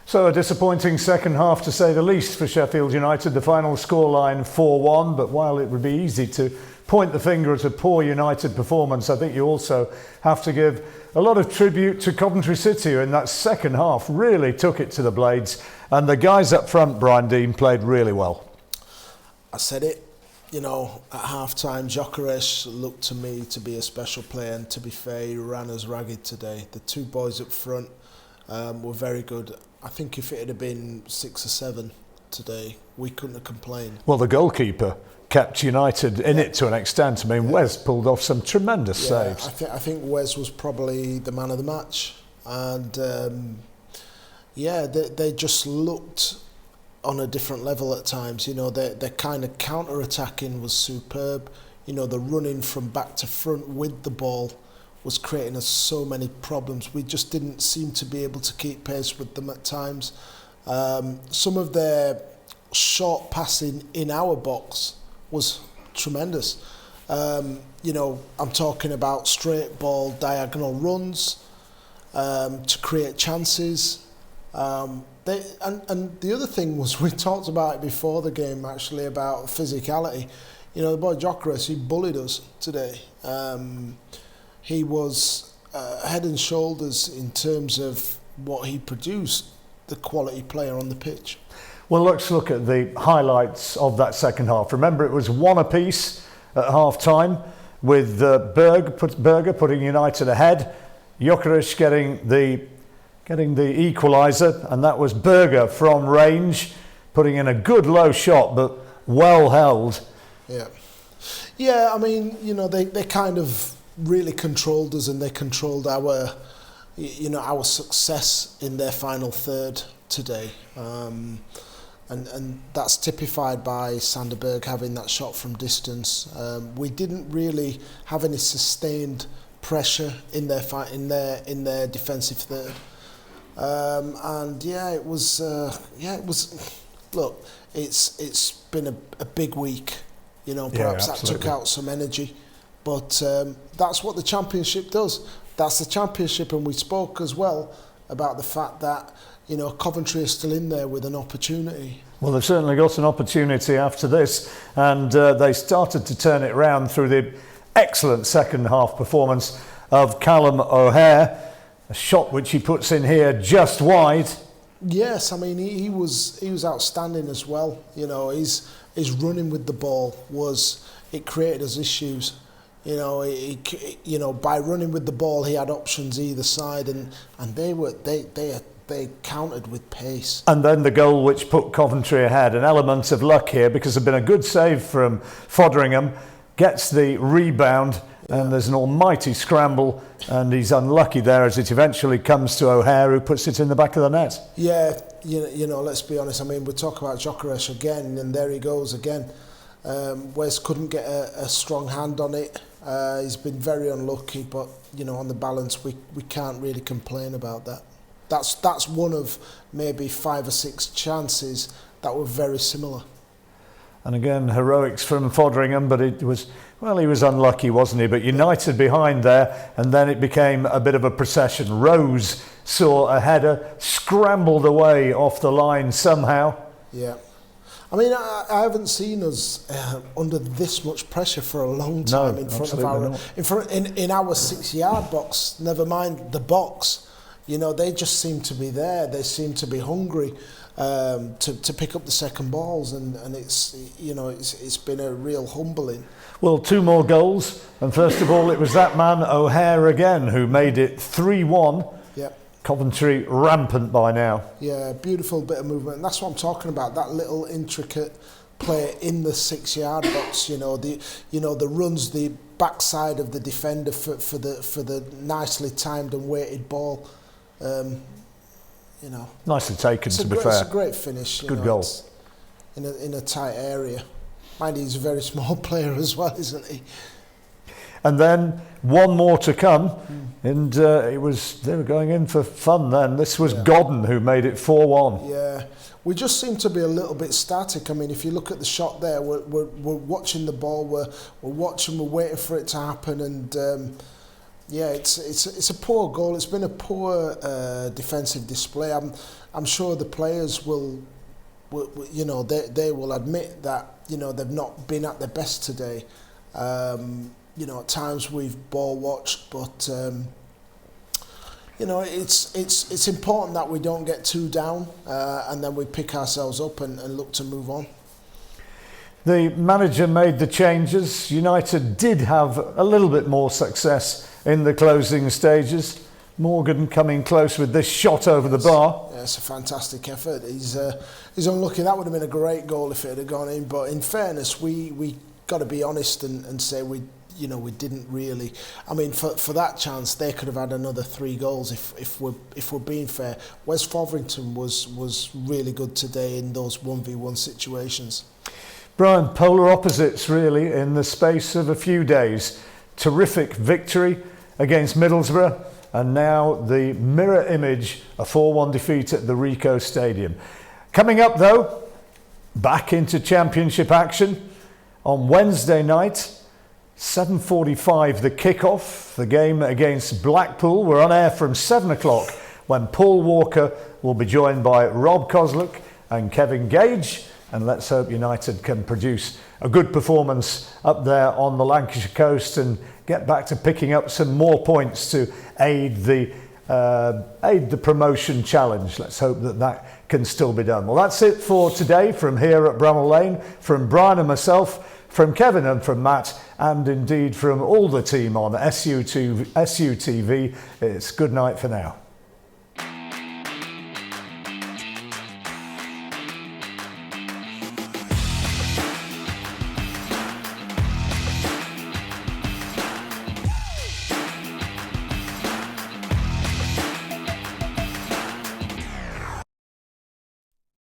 So a disappointing second half to say the least for Sheffield United. The final scoreline 4-1, but while it would be easy to point the finger at a poor United performance, I think you also have to give a lot of tribute to Coventry City, who in that second half really took it to the blades, and the guys up front, Brian Deane, played really well. I said it, at half-time, Gyökeres looked to me to be a special player, and to be fair, he ran us ragged today. The two boys up front were very good. I think if it had been 6 or 7 today, we couldn't have complained. Well, the goalkeeper kept United in it to an extent. I mean, Wes pulled off some tremendous saves. I think Wes was probably the man of the match. And, they just looked on a different level at times. Their kind of counter-attacking was superb. The running from back to front with the ball was creating us so many problems. We just didn't seem to be able to keep pace with them at times. Some of their short passing in our box was tremendous. I'm talking about straight ball, diagonal runs to create chances. And the other thing was, we talked about it before the game actually, about physicality. The boy Gyökeres, he bullied us today. He was head and shoulders in terms of what he produced, the quality player on the pitch. Well, let's look at the highlights of that second half. Remember, it was 1 apiece at half-time, with Berger putting United ahead, Gyökeres getting the equaliser, and that was Berger from range, putting in a good low shot, but well held. Yeah, I mean, they kind of really controlled us, and they controlled our success in their final third today. And that's typified by Sander Berg having that shot from distance. We didn't really have any sustained pressure in their defensive third. It was. Look, it's been a big week. Perhaps that took out some energy. But that's what the Championship does. That's the Championship, and we spoke as well about the fact that Coventry is still in there with an opportunity. Well, they've certainly got an opportunity after this, and they started to turn it round through the excellent second half performance of Callum O'Hare, a shot which he puts in here just wide. Yes, I mean he was outstanding as well. His running with the ball it created us issues. By running with the ball, he had options either side, and they countered with pace. And then the goal which put Coventry ahead, an element of luck here, because there'd been a good save from Foderingham, gets the rebound, and there's an almighty scramble, and he's unlucky there as it eventually comes to O'Hare, who puts it in the back of the net. Yeah, let's be honest. I mean, we talk about Gyökeres again, and there he goes again. Wes couldn't get a strong hand on it. He's been very unlucky, but on the balance, we can't really complain about that. That's one of maybe 5 or 6 chances that were very similar. And again, heroics from Foderingham, but he was unlucky, wasn't he? But United behind there, and then it became a bit of a procession. Rose saw a header, scrambled away off the line somehow. Yeah. I mean, I haven't seen us under this much pressure for a long time in our 6-yard box. Never mind the box. They just seem to be there. They seem to be hungry to pick up the second balls, and it's been a real humbling. Well, 2 more goals, and first of all, it was that man O'Hare again who made it 3-1. Yep. Coventry rampant by now. Yeah, beautiful bit of movement, and that's what I'm talking about. That little intricate play in the 6-yard box. The runs, the backside of the defender for the nicely timed and weighted ball. Nicely taken, to be fair. It's a great finish. Good goal. In a tight area. Mind he's a very small player as well, isn't he? And then 1 more to come, and they were going in for fun then. This was Godden who made it 4-1. Yeah, we just seem to be a little bit static. I mean, if you look at the shot there, we're watching the ball, we're watching, we're waiting for it to happen, and Yeah, it's a poor goal. It's been a poor defensive display. I'm sure the players will you know, they will admit that, you know, they've not been at their best today. You know, at times we've ball watched, but you know, it's important that we don't get too down and then we pick ourselves up and look to move on. The manager made the changes. United did have a little bit more success in the closing stages. Morgan coming close with this shot over the bar. Yeah, it's a fantastic effort. He's unlucky. That would have been a great goal if it had gone in. But in fairness, we got to be honest and say we didn't really. I mean, for that chance, they could have had another 3 goals if we're being fair. Wes Fotherington was really good today in those 1v1 situations. Brian, polar opposites really in the space of a few days. Terrific victory against Middlesbrough, and now the mirror image, a 4-1 defeat at the Ricoh Stadium. Coming up though, back into championship action on Wednesday night, 7:45 the kick-off. The game against Blackpool. We're on air from 7 o'clock when Paul Walker will be joined by Rob Coslook and Kevin Gage. And let's hope United can produce a good performance up there on the Lancashire coast and get back to picking up some more points to aid the promotion challenge. Let's hope that can still be done. Well, that's it for today from here at Bramall Lane. From Brian and myself, from Kevin and from Matt, and indeed from all the team on SUTV, it's good night for now.